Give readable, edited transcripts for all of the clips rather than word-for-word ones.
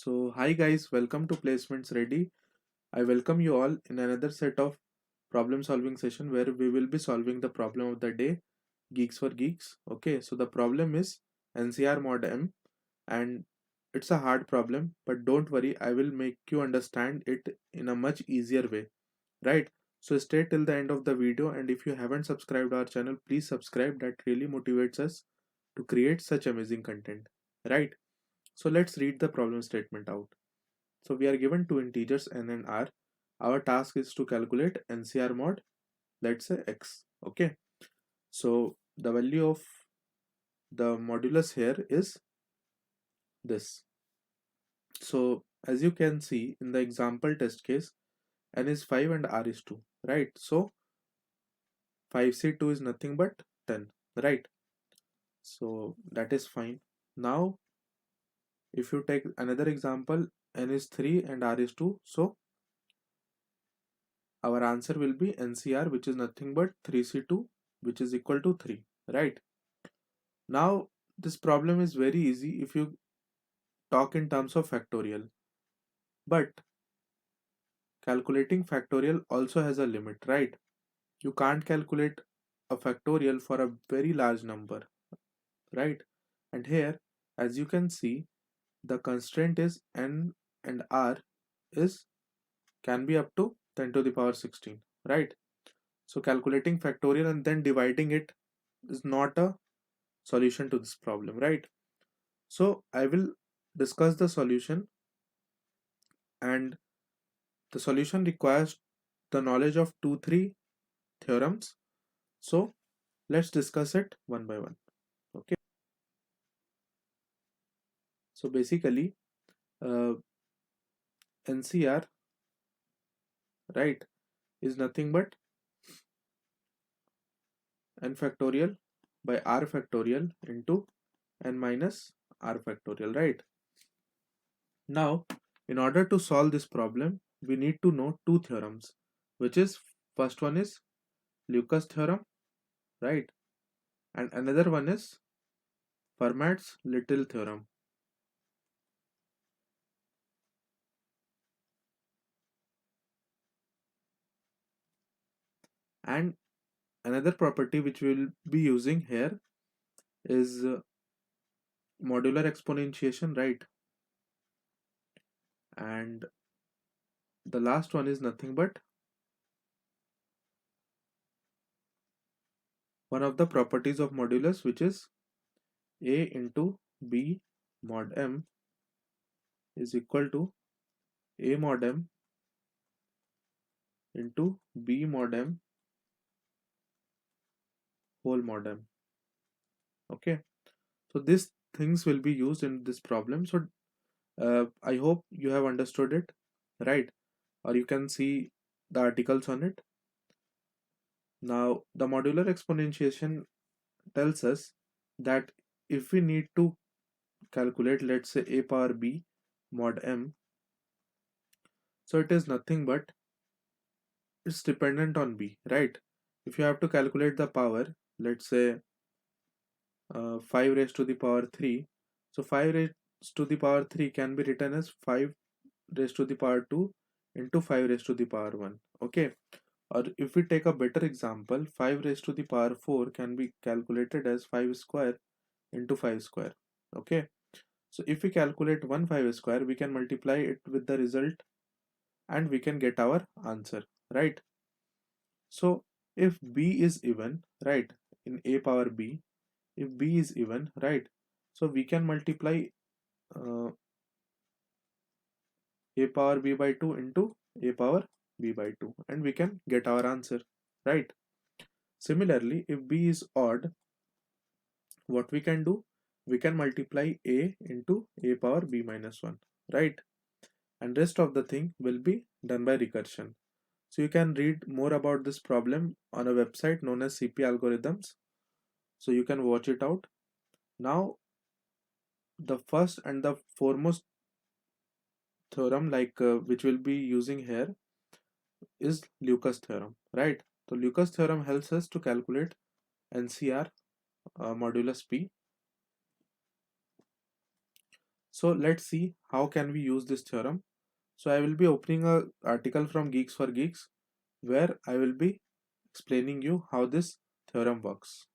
So hi guys, welcome to Placements Ready. I welcome you all in another set of problem solving session where we will be solving the problem of the day, Geeks for Geeks. Okay, so the problem is NCR mod M and it's a hard problem, but don't worry, I will make you understand it in a much easier way, right? So stay till the end of the video, and if you haven't subscribed our channel, please subscribe. That really motivates us to create such amazing content, right? So let's read the problem statement out. So we are given two integers n and r. Our task is to calculate NCR mod, let's say x. Okay. So the value of the modulus here is this. So as you can see in the example test case, n is 5 and r is 2, right? So 5c2 is nothing but 10, right? So that is fine. Now if you take another example, n is 3 and r is 2, so our answer will be NCR, which is nothing but 3c2, which is equal to 3, right? Now this problem is very easy if you talk in terms of factorial, but calculating factorial also has a limit, right? You can't calculate a factorial for a very large number, right? And here, as you can see, the constraint is n and r is can be up to 10 to the power 16, right? So calculating factorial and then dividing it is not a solution to this problem, right? So I will discuss the solution, and the solution requires the knowledge of 2-3 theorems. So let's discuss it one by one. Okay. So basically, uh, NCR, right, is nothing but n factorial by r factorial into n minus r factorial, right? Now, in order to solve this problem, we need to know two theorems, which is first one is Lucas theorem, right? And another one is Fermat's Little theorem. And another property which we will be using here is modular exponentiation, right? And the last one is nothing but one of the properties of modulus, which is a into b mod m is equal to a mod m into b mod m whole mod m. Okay, so these things will be used in this problem. So I hope you have understood it, right? Or you can see the articles on it. Now the modular exponentiation tells us that if we need to calculate, let's say, a power b mod m, so it is nothing but it's dependent on b, right? If you have to calculate the power, let's say 5 raised to the power 3, so 5 raised to the power 3 can be written as 5 raised to the power 2 into 5 raised to the power 1. Okay, or if we take a better example, 5 raised to the power 4 can be calculated as 5 square into 5 square. Okay, so if we calculate 1 5 square, we can multiply it with the result and we can get our answer, right? So if b is even, right, in a power b, if b is even, right, so we can multiply uh, a power b by 2 into a power b by 2 and we can get our answer, right? Similarly, if b is odd, what we can do, we can multiply a into a power b minus 1, right? And rest of the thing will be done by recursion. So you can read more about this problem on a website known as CP algorithms, so you can watch it out. Now the first and the foremost theorem, like which we'll be using here, is Lucas theorem, right? So Lucas theorem helps us to calculate NCR modulus p. So let's see how can we use this theorem. So I will be opening a article from Geeks for Geeks where I will be explaining you how this theorem works.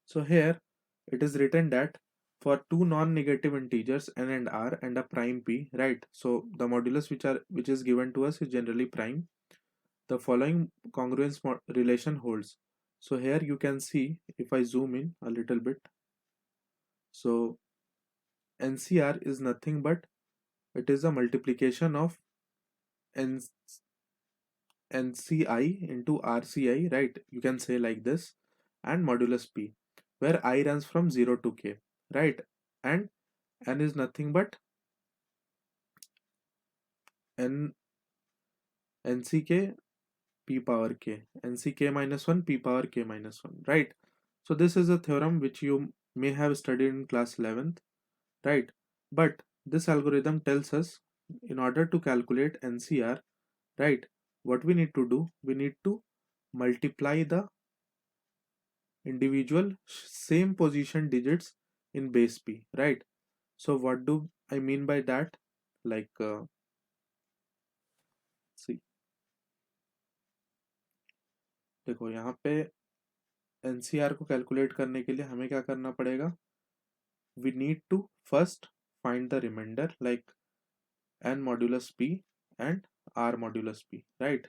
So here it is written that for two non-negative integers n and r and a prime p, right? So the modulus which is given to us is generally prime. The following congruence relation holds. So here you can see, if I zoom in a little bit, so nCr is nothing but it is a multiplication of n nci into rci, right? You can say like this, and modulus p, where I runs from 0 to k, right? And n is nothing but n nck p power k, nck minus 1 p power k minus 1, right? So this is a theorem which you may have studied in class 11th, right? But this algorithm tells us in order to calculate ncr, right, what we need to do, we need to multiply the individual same position digits in base p, right? So what do I mean by that? Like see, देखो यहाँ पे NCR को calculate करने के लिए हमें क्या करना पड़ेगा? We need to first find the remainder like n modulus p and r modulus p, right?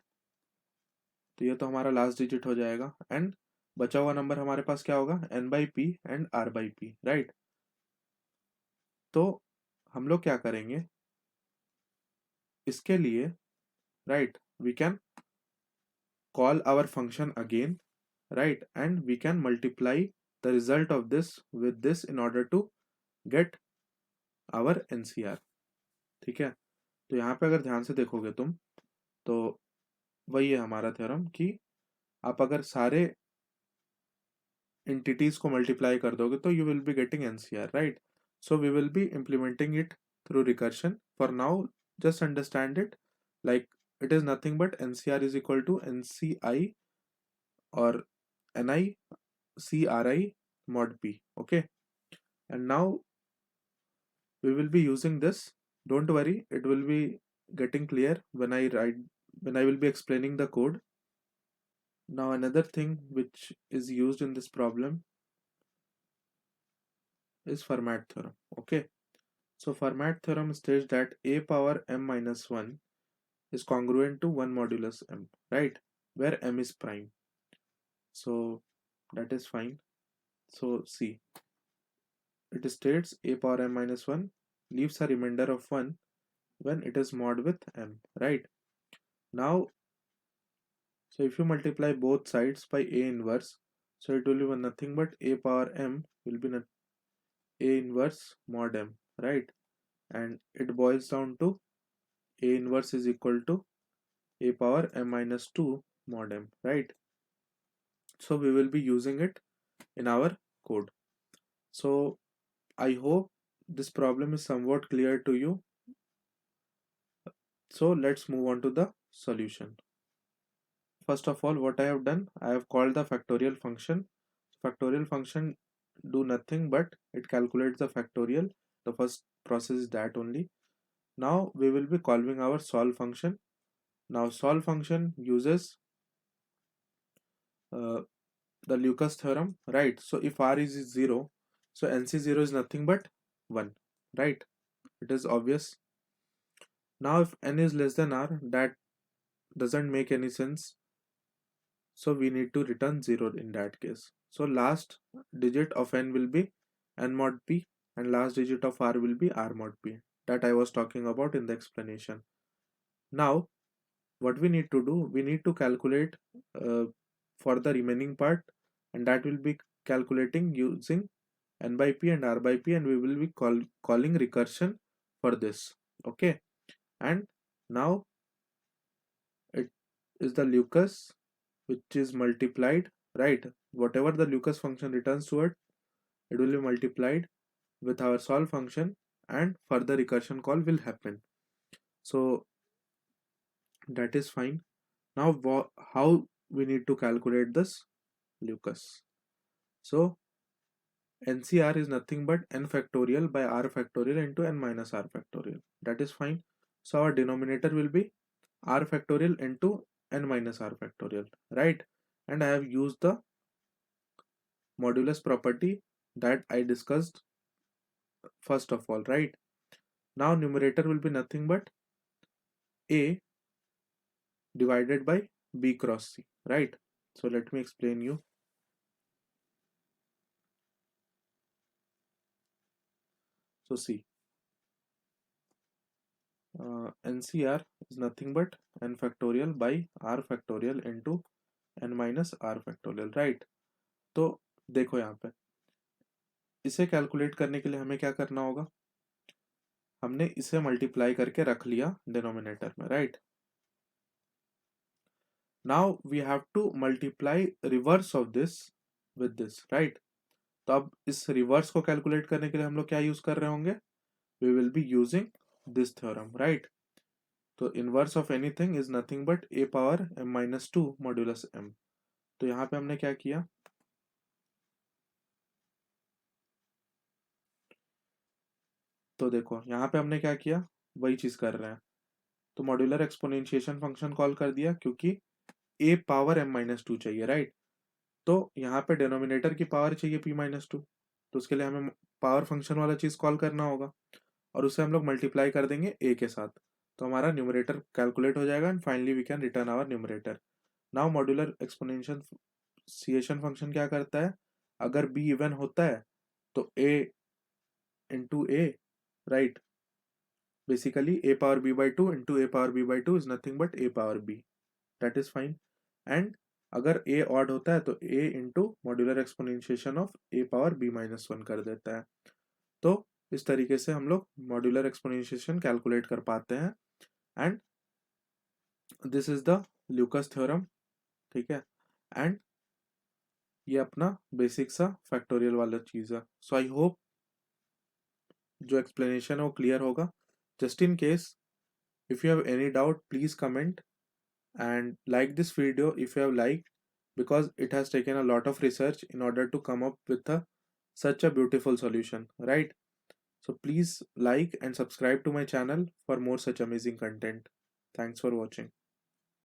तो ये तो हमारा लास्ट डिजिट हो जाएगा एंड बचा हुआ नंबर हमारे पास क्या होगा? n by P and r by P, right? तो हम लोग क्या करेंगे इसके लिए, right? We can call our function again, right? And we can multiply the result of this with this in order to get our NCR. ठीक है? तो यहाँ पे अगर ध्यान से देखोगे तुम, तो वही है हमारा थ्योरम कि आप अगर सारे entities को मल्टीप्लाई कर दोगे तो you will be getting NCR, right? So we will be implementing it through recursion. For now just understand it like it is nothing but NCR is equal to NCI or NICRI mod p, okay? And now we will be using this. Don't worry, it will be getting clear when I will be explaining the code. Now another thing which is used in this problem is Fermat theorem, okay? So Fermat theorem states that a power m minus 1 is congruent to 1 modulus m, right? Where m is prime. So that is fine. So see, it states a power m minus 1 leaves a remainder of 1 when it is mod with m, right? Now, so if you multiply both sides by a inverse, so it will be nothing but a power m will be a inverse mod m, right? And it boils down to a inverse is equal to a power m minus 2 mod m, right? So we will be using it in our code. So I hope this problem is somewhat clear to you. So let's move on to the solution. First of all, what I have done, I have called the factorial function. Factorial function do nothing but it calculates the factorial. The first process is that only. Now we will be calling our solve function. Now solve function uses uh, the Lucas theorem, right? So if r is 0, so nc0 is nothing but 1, right? It is obvious. Now if n is less than r, that doesn't make any sense. So we need to return 0 in that case. So last digit of n will be n mod p and last digit of r will be r mod p, that I was talking about in the explanation. Now what we need to do, we need to calculate for the remaining part, and that will be calculating using n by p and r by p, and we will be calling recursion for this, okay? And now it is the Lucas which is multiplied, right? Whatever the Lucas function returns to it, it will be multiplied with our solve function and further recursion call will happen. So that is fine. Now how we need to calculate this Lucas? So NCR is nothing but n factorial by r factorial into n minus r factorial. That is fine. So our denominator will be r factorial into n minus r factorial, right? And I have used the modulus property that I discussed first of all, right? Now numerator will be nothing but a divided by b cross c, right? So let me explain you. So see, NCR is nothing but n factorial by r factorial into n minus r factorial, right? तो देखो यहाँ पे इसे calculate करने के लिए हमें क्या करना होगा, हमने इसे मल्टीप्लाई करके रख लिया डिनोमिनेटर में, right? Now we have to multiply reverse of this with this, right? तो अब इस रिवर्स को कैलकुलेट करने के लिए हम लोग क्या यूज कर रहे होंगे, we will be using this theorem, right? तो inverse of anything is nothing but a power m minus two modulus m। तो यहाँ पे हमने क्या किया, तो देखो यहाँ पे हमने क्या किया, वही चीज कर रहे हैं। तो मॉड्यूलर एक्सपोनेंशिएशन फंक्शन कॉल कर दिया क्योंकि ए पावर m माइनस टू चाहिए, राइट? तो यहाँ पे डिनोमिनेटर की पावर चाहिए p माइनस टू, तो उसके लिए हमें पावर फंक्शन वाला चीज कॉल करना होगा और उसे हम लोग मल्टीप्लाई कर देंगे a के साथ, तो हमारा न्यूमरेटर कैलकुलेट हो जाएगा and finally we can return our numerator. Now modular exponentiation function क्या करता है, अगर b इवन होता है तो a into A, right? Basically a power b by two into a power b by two is nothing but a power b, that is fine. And अगर a odd होता है तो a into modular exponentiation of a power b minus one कर देता है। तो इस तरीके से हम लोग मॉड्यूलर एक्सपोनेंशिएशन कैलकुलेट कर पाते हैं and this is the Lucas theorem, ठीक है? एंड ये अपना बेसिक सा फैक्टोरियल वाला चीज है। सो आई होप जो एक्सप्लेनेशन है वो क्लियर होगा। Just in case if you have any doubt please comment and like this video if you have liked, because it has taken a lot of research in order to come up with such a beautiful solution, right? So please like and subscribe to my channel for more such amazing content. Thanks for watching.